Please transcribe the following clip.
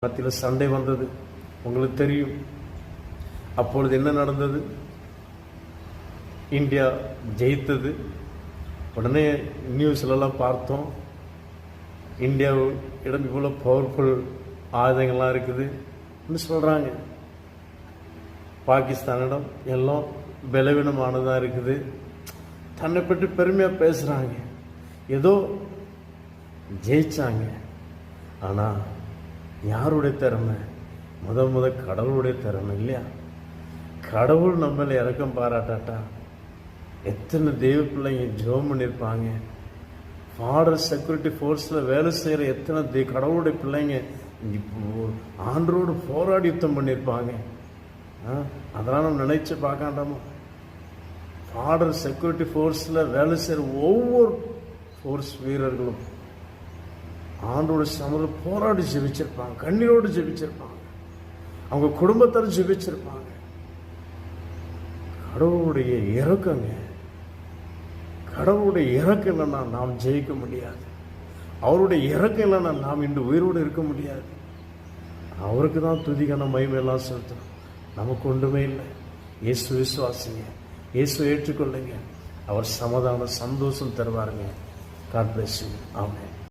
மத்தியில் சண்டை வந்தது, உங்களுக்கு தெரியும். அப்பொழுது என்ன நடந்தது? இந்தியா ஜெயித்தது. உடனே நியூஸ்லலாம் பார்த்தோம், இந்தியாவிடம் இவ்வளோ பவர்ஃபுல் ஆயுதங்கள்லாம் இருக்குதுன்னு சொல்கிறாங்க. பாகிஸ்தானிடம் எல்லாம் பலவீனமானதாக இருக்குது. தன்னை பற்றி பெருமையாக பேசுகிறாங்க, ஏதோ ஜெயிச்சாங்க. ஆனால் யாருடைய திறமை? முத கடவுளுடைய திறமை இல்லையா? கடவுள் நம்மளை இறக்கம் பாராட்டாட்டா எத்தனை தெய்வ பிள்ளைங்க ஜெபம் பண்ணியிருப்பாங்க. பார்டர் செக்யூரிட்டி ஃபோர்ஸில் வேலை செய்கிற எத்தனை கடவுளுடைய பிள்ளைங்க இப்போ ஆண்டரோடு போராடி யுத்தம் பண்ணியிருப்பாங்க. அதெல்லாம் நம்ம நினைச்சு பார்க்காண்டாமோ? பார்டர் செக்யூரிட்டி ஃபோர்ஸில் வேலை செய்கிற ஒவ்வொரு ஃபோர்ஸ் வீரர்களும் ஆண்டோட சமூகத்தில் போராடி ஜெபிச்சிருப்பாங்க, கண்ணீரோடு ஜெபிச்சிருப்பாங்க, அவங்க குடும்பத்தார் ஜெபிச்சிருப்பாங்க. கடவுளுடைய இறக்கங்க, கடவுளுடைய இறக்கம் இல்லைன்னா நாம் ஜெயிக்க முடியாது. அவருடைய இறக்கம் இல்லைன்னா நாம் இன்று உயிரோடு இருக்க முடியாது. அவருக்கு தான் துதிக்கான மகிமையெல்லாம் செலுத்தணும், நமக்கு ஒன்றுமே இல்லை. இயேசு விசுவாசிங்க, இயேசு ஏற்றுக்கொள்ளுங்க, அவர் சமாதான சந்தோஷம் தருவாருங்க. God bless you. ஆமென்.